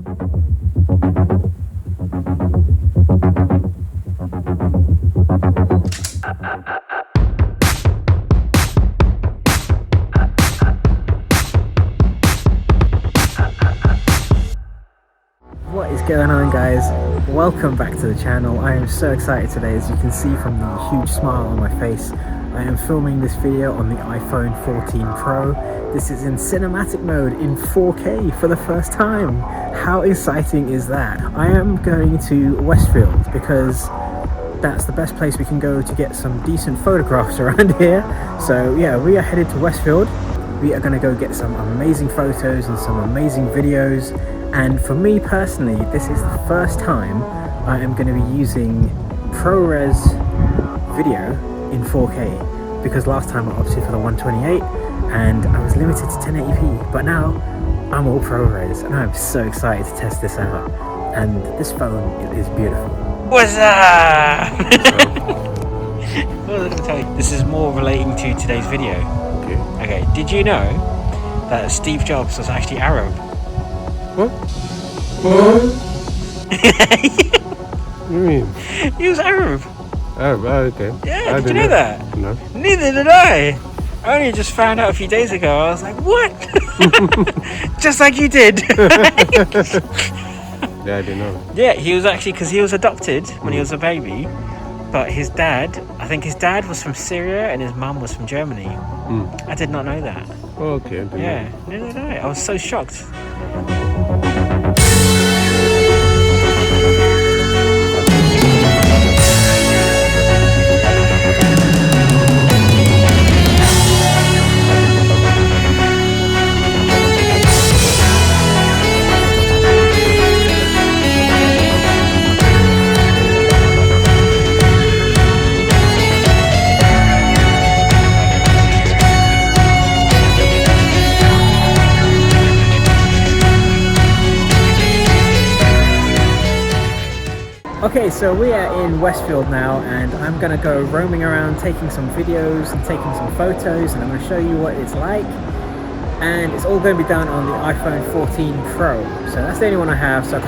What is going on, guys? Welcome back to the channel. I am so excited today. As you can see from the huge smile on my face, I am filming this video on the iPhone 14 Pro. This is in cinematic mode in 4K for the first time. How exciting is that? I am going to Westfield because that's the best place we can go to get some decent photographs around here. So yeah, we are headed to Westfield. We are going to go get some amazing photos and some amazing videos. And for me personally, this is the first time I am going to be using ProRes video in 4K, because last time I opted for the 128 and I was limited to 1080p, but now I'm all ProRes and I'm so excited to test this out. And this phone is beautiful. What's up? Well, let me tell you, this is more relating to today's video. Okay, did you know that Steve Jobs was actually Arab? What? What? What do you mean? He was Arab. Oh, okay. Yeah, did you know that? No. Neither did I. I only just found out a few days ago. I was like, what? Just like you did. Yeah, I didn't know. Yeah, he was actually, because he was adopted when he was a baby. But his dad, I think his dad was from Syria and his mum was from Germany. I did not know that. Oh, okay. Yeah, neither did I. I was so shocked. Okay, so we are in Westfield now, and I'm going to go roaming around taking some videos and taking some photos, and I'm going to show you what it's like. And it's all going to be done on the iPhone 14 Pro. So that's the only one I have, so I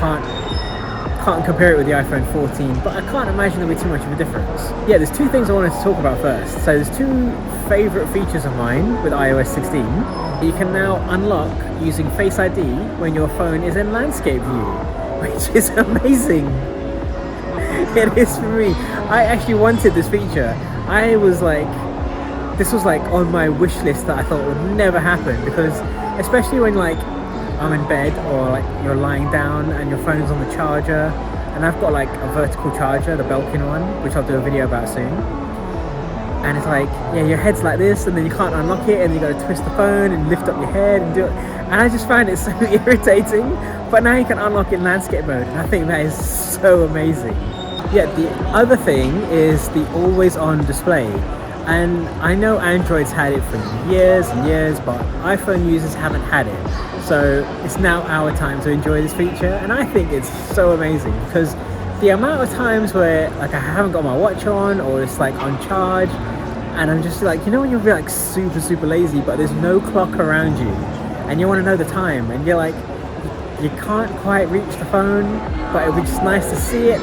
can't compare it with the iPhone 14, but I can't imagine there'll be too much of a difference. Yeah, there's two things I wanted to talk about first. So there's two favorite features of mine with iOS 16. You can now unlock using Face ID when your phone is in landscape view, which is amazing. It is for me. I actually wanted this feature. I was like, this was like on my wish list that I thought would never happen, because especially when like I'm in bed or like you're lying down and your phone's on the charger, and I've got like a vertical charger, the Belkin one, which I'll do a video about soon. And it's like, yeah, your head's like this and then you can't unlock it and you gotta twist the phone and lift up your head and do it. And I just find it so irritating. But now you can unlock it in landscape mode, and I think that is so amazing. Yeah, the other thing is the always on display. And I know Android's had it for years and years, but iPhone users haven't had it. So it's now our time to enjoy this feature, and I think it's so amazing, because the amount of times where like I haven't got my watch on, or it's like on charge, and I'm just like, you know when you're like super lazy, but there's no clock around you, and you want to know the time, and you're like, you can't quite reach the phone, but it'd be just nice to see it.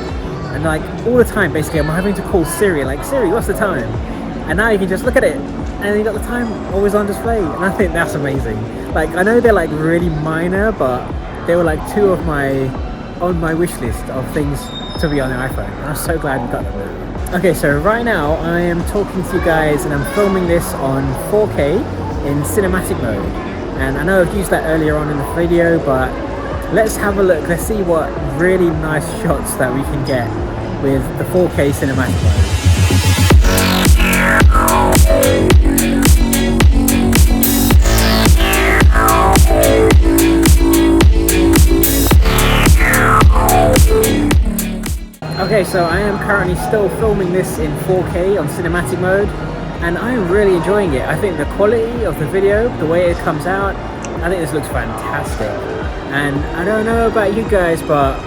And like all the time, basically, I'm having to call Siri, like, Siri, what's the time? And now you can just look at it, and you got the time always on display. And I think that's amazing. Like, I know they're like really minor, but they were like two of on my wish list of things to be on the iPhone. And I'm so glad we got them now. Okay, so right now I am talking to you guys, and I'm filming this on 4K in cinematic mode. And I know I've used that earlier on in the video, but let's have a look. Let's see what really nice shots that we can get with the 4K cinematic mode. Okay, so I am currently still filming this in 4K on cinematic mode, and I am really enjoying it. I think the quality of the video, the way it comes out, I think this looks fantastic. And I don't know about you guys, but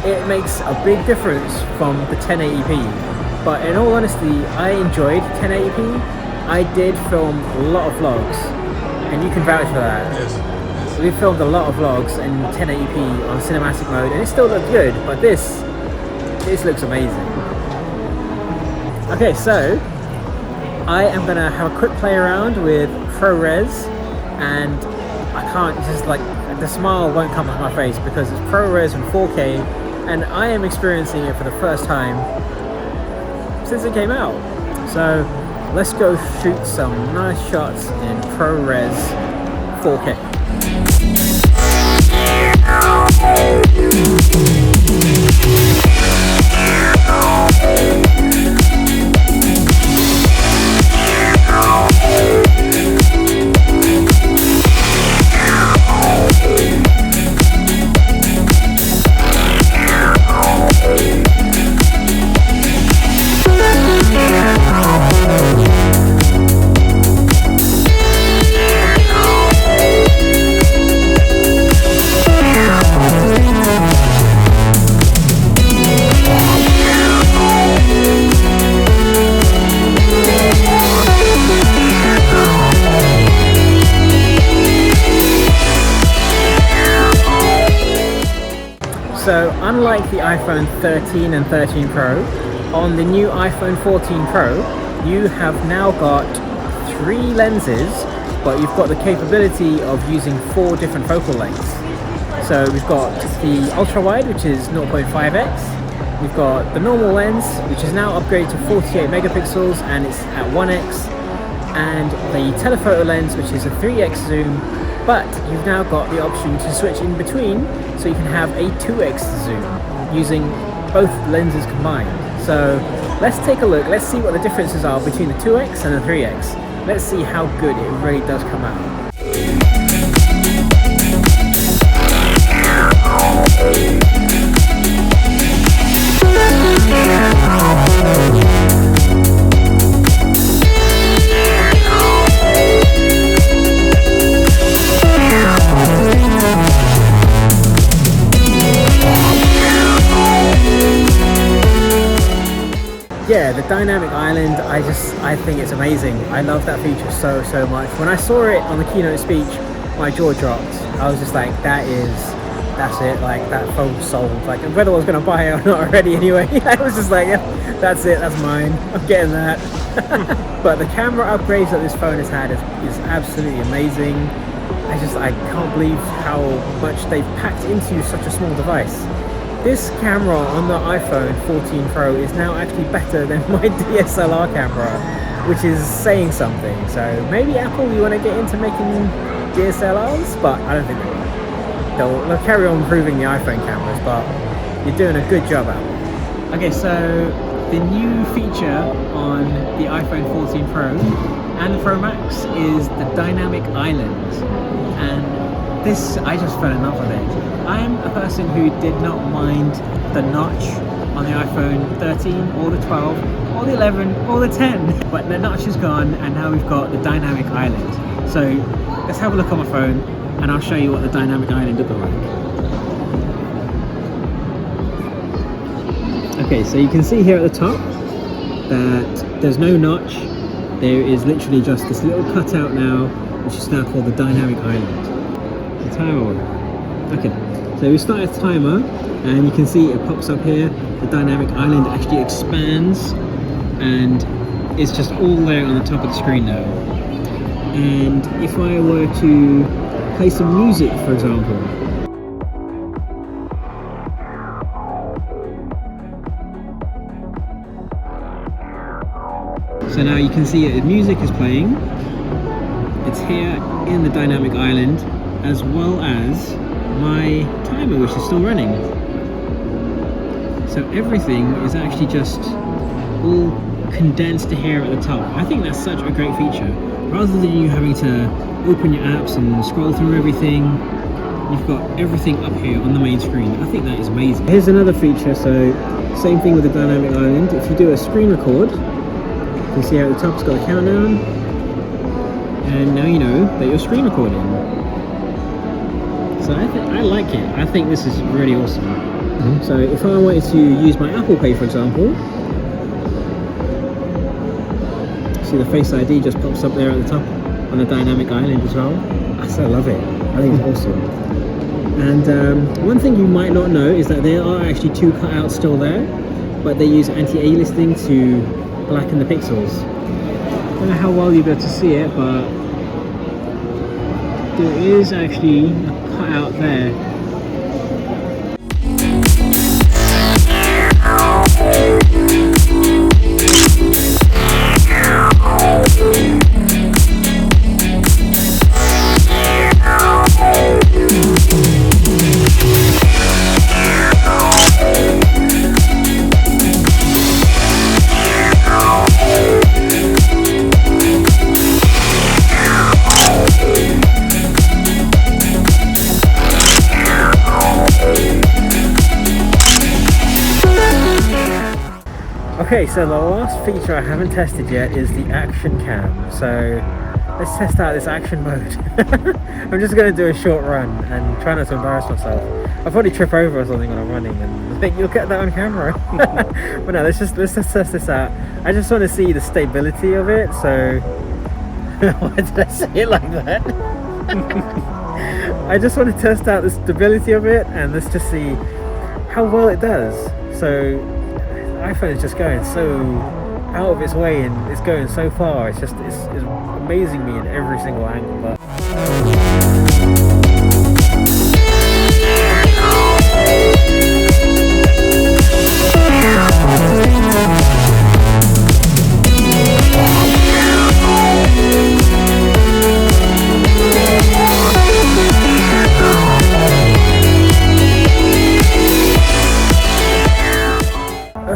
it makes a big difference from the 1080p. But in all honesty, I enjoyed 1080p. I did film a lot of vlogs, and you can vouch for that. Yes. We filmed a lot of vlogs in 1080p on cinematic mode, and it still looked good. But this looks amazing. Okay, so I am gonna have a quick play around with ProRes, and I can't just like, the smile won't come off my face because it's ProRes and 4K, and I am experiencing it for the first time since it came out. So let's go shoot some nice shots in ProRes 4K. So unlike the iPhone 13 and 13 Pro, on the new iPhone 14 Pro, you have now got 3 lenses, but you've got the capability of using 4 different focal lengths. So we've got the ultra wide, which is 0.5x. We've got the normal lens, which is now upgraded to 48 megapixels and it's at 1x. And the telephoto lens, which is a 3x zoom, but you've now got the option to switch in between, so you can have a 2x zoom using both lenses combined. So let's take a look, let's see what the differences are between the 2x and the 3x. Let's see how good it really does come out. Yeah, the dynamic island, I think it's amazing. I love that feature so much. When I saw it on the keynote speech, my jaw dropped. I was just like, that's it, like that phone sold. Like whether I was gonna buy it or not already anyway. I was just like, yeah, that's it, that's mine. I'm getting that. But the camera upgrades that this phone has had is absolutely amazing. I can't believe how much they've packed into such a small device. This camera on the iPhone 14 Pro is now actually better than my DSLR camera, which is saying something. So maybe Apple, you want to get into making DSLRs, but I don't think they will. They'll carry on improving the iPhone cameras, but you're doing a good job, Apple. Okay, so the new feature on the iPhone 14 Pro and the Pro Max is the dynamic island, and this, I just fell in love with it. I'm a person who did not mind the notch on the iPhone 13 or the 12 or the 11 or the 10, but the notch is gone and now we've got the dynamic island. So let's have a look on my phone and I'll show you what the dynamic island looks like. Okay, so you can see here at the top that there's no notch. There is literally just this little cutout now, which is now called the dynamic island. The timer. Okay, so we start a timer and you can see it pops up here. The dynamic island actually expands and it's just all there on the top of the screen now. And if I were to play some music, for example, so now you can see the music is playing. It's here in the dynamic island, as well as my timer, which is still running. So everything is actually just all condensed here at the top. I think that's such a great feature. Rather than you having to open your apps and scroll through everything, you've got everything up here on the main screen. I think that is amazing. Here's another feature, so same thing with the dynamic island. If you do a screen record, you can see how at the top it's got a countdown, and now you know that you're screen recording. So I like it. I think this is really awesome. Mm-hmm. So if I wanted to use my Apple Pay, for example, see the Face ID just pops up there at the top on the dynamic island as well. I so love it. I think it's awesome. And one thing you might not know is that there are actually 2 cutouts still there, but they use anti-aliasing to blacken the pixels. I don't know how well you'll be able to see it, but there is actually a cutout there. Okay, so the last feature I haven't tested yet is the action cam. So let's test out this action mode. I'm just going to do a short run and try not to embarrass myself. I'll probably trip over or something when I'm running, and I think you'll get that on camera. But no, let's just test this out. I just want to see the stability of it. So why did I say it like that? I just want to test out the stability of it, and let's just see how well it does. So iPhone is just going so out of its way and it's going so far. It's amazing me in every single angle. But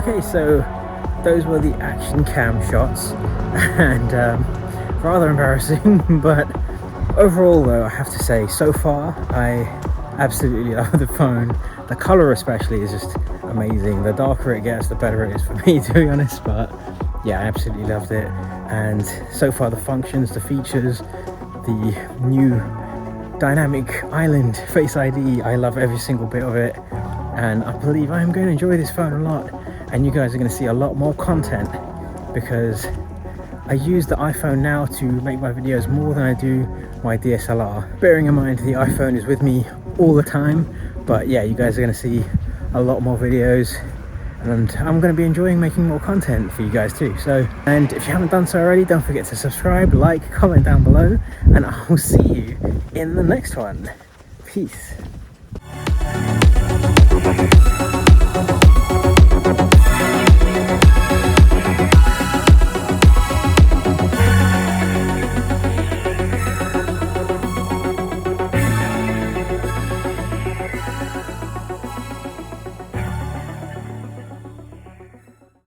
okay, so those were the action cam shots, and rather embarrassing, but overall though, I have to say, so far I absolutely love the phone. The color especially is just amazing. The darker it gets, the better it is for me, to be honest. But yeah, I absolutely loved it. And so far, the functions, the features, the new dynamic island Face ID, I love every single bit of it, and I believe I'm going to enjoy this phone a lot. And you guys are going to see a lot more content, because I use the iPhone now to make my videos more than I do my DSLR. Bearing in mind the iPhone is with me all the time, but yeah, you guys are going to see a lot more videos, and I'm going to be enjoying making more content for you guys too. So, and if you haven't done so already, don't forget to subscribe, like, comment down below, and I'll see you in the next one. Peace.